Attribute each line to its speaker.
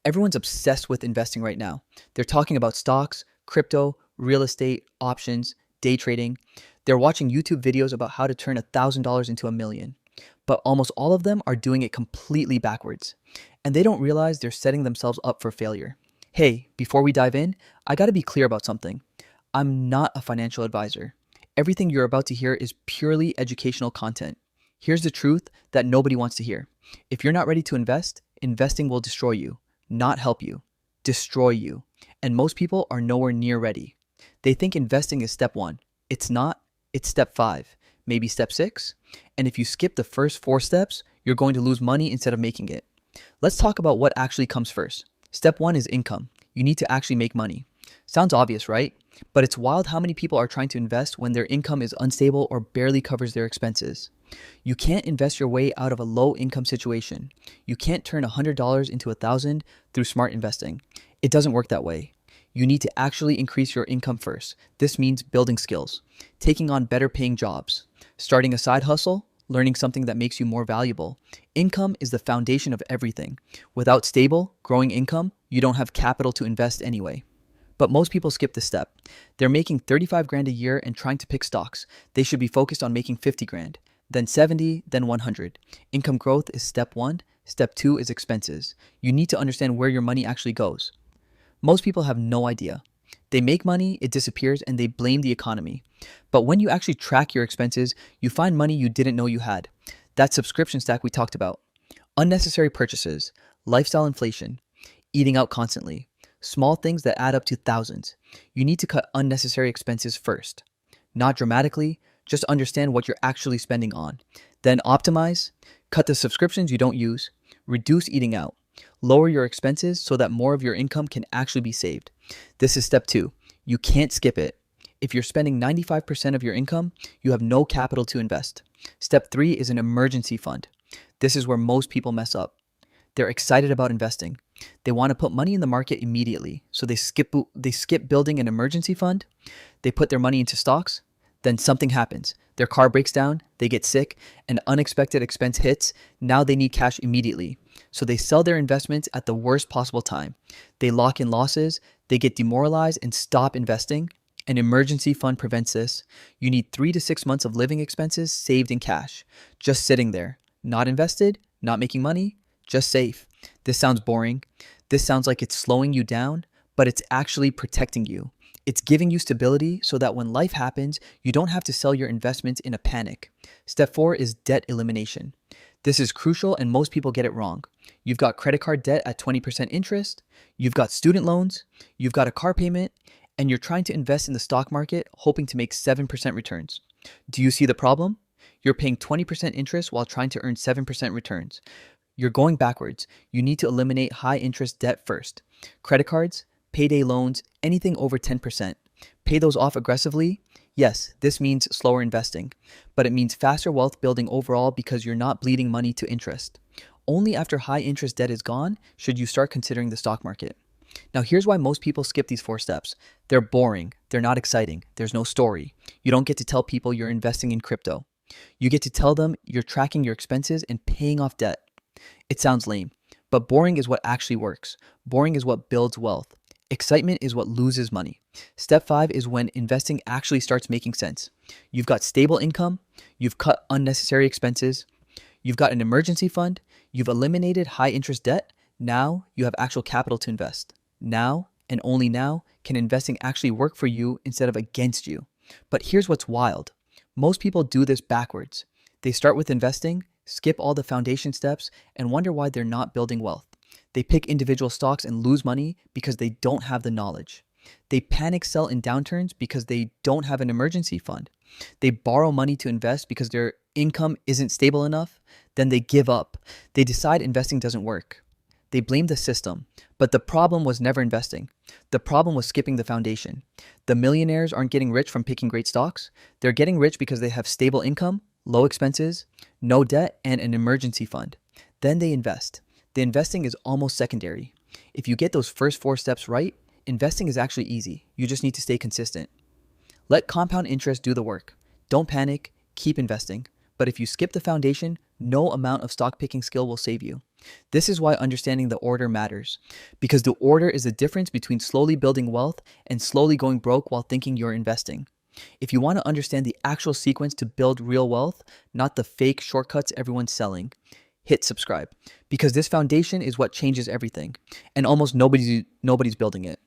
Speaker 1: Everyone's obsessed with investing right now. They're talking about stocks, crypto, real estate, options, day trading. They're watching YouTube videos about how to turn $1,000 into a million. But almost all of them are doing it completely backwards. And they don't realize they're setting themselves up for failure. Hey, before we dive in, I gotta be clear about something. I'm not a financial advisor. Everything you're about to hear is purely educational content. Here's the truth that nobody wants to hear. If you're not ready to invest, investing will destroy you, not help you, destroy you. And most people are nowhere near ready. They think investing is step one. It's not, it's step five, maybe step six. And if you skip the first four steps, you're going to lose money instead of making it. Let's talk about what actually comes first. Step one is income. You need to actually make money. Sounds obvious, right? But it's wild how many people are trying to invest when their income is unstable or barely covers their expenses. You can't invest your way out of a low income situation. You can't turn $100 into $1,000 through smart investing. It doesn't work that way. You need to actually increase your income first. This means building skills, taking on better paying jobs, starting a side hustle, learning something that makes you more valuable. Income is the foundation of everything. Without stable, growing income, you don't have capital to invest anyway. But most people skip this step. They're making 35 grand a year and trying to pick stocks. They should be focused on making 50 grand, then 70, then 100. Income growth is step one. Step two is expenses. You need to understand where your money actually goes. Most people have no idea. They make money, it disappears, and they blame the economy. But when you actually track your expenses, you find money you didn't know you had. That subscription stack we talked about. Unnecessary purchases, lifestyle inflation, eating out constantly. Small things that add up to thousands. You need to cut unnecessary expenses first. Not dramatically, just understand what you're actually spending on. Then optimize, cut the subscriptions you don't use, reduce eating out, lower your expenses so that more of your income can actually be saved. This is step two. You can't skip it. If you're spending 95% of your income, you have no capital to invest. Step three is an emergency fund. This is where most people mess up. They're excited about investing. They want to put money in the market immediately. So they skip building an emergency fund. They put their money into stocks. Then something happens. Their car breaks down, they get sick, an unexpected expense hits. Now they need cash immediately. So they sell their investments at the worst possible time. They lock in losses, they get demoralized and stop investing. An emergency fund prevents this. You need 3 to 6 months of living expenses saved in cash. Just sitting there. Not invested, not making money, just safe. This sounds boring. This sounds like it's slowing you down, but it's actually protecting you. It's giving you stability so that when life happens, you don't have to sell your investments in a panic. Step four is debt elimination. This is crucial and most people get it wrong. You've got credit card debt at 20% interest, you've got student loans, you've got a car payment, and you're trying to invest in the stock market hoping to make 7% returns. Do you see the problem? You're paying 20% interest while trying to earn 7% returns. You're going backwards. You need to eliminate high interest debt first. Credit cards, payday loans, anything over 10%. Pay those off aggressively. Yes, this means slower investing, but it means faster wealth building overall because you're not bleeding money to interest. Only after high interest debt is gone should you start considering the stock market. Now here's why most people skip these 4 steps. They're boring. They're not exciting. There's no story. You don't get to tell people you're investing in crypto. You get to tell them you're tracking your expenses and paying off debt. It sounds lame, but boring is what actually works. Boring is what builds wealth. Excitement is what loses money. Step 5 is when investing actually starts making sense. You've got stable income, you've cut unnecessary expenses, you've got an emergency fund, you've eliminated high interest debt. Now you have actual capital to invest. Now, and only now, can investing actually work for you instead of against you. But here's what's wild. Most people do this backwards. They start with investing, skip all the foundation steps, and wonder why they're not building wealth. They pick individual stocks and lose money because they don't have the knowledge. They panic sell in downturns because they don't have an emergency fund. They borrow money to invest because their income isn't stable enough. Then they give up. They decide investing doesn't work. They blame the system, but the problem was never investing. The problem was skipping the foundation. The millionaires aren't getting rich from picking great stocks. They're getting rich because they have stable income, low expenses, no debt, and an emergency fund. Then they invest. The investing is almost secondary. If you get those first 4 steps right, investing is actually easy. You just need to stay consistent. Let compound interest do the work. Don't panic, keep investing. But if you skip the foundation, no amount of stock picking skill will save you. This is why understanding the order matters, because the order is the difference between slowly building wealth and slowly going broke while thinking you're investing. If you want to understand the actual sequence to build real wealth, not the fake shortcuts everyone's selling, hit subscribe, because this foundation is what changes everything, and almost nobody's building it.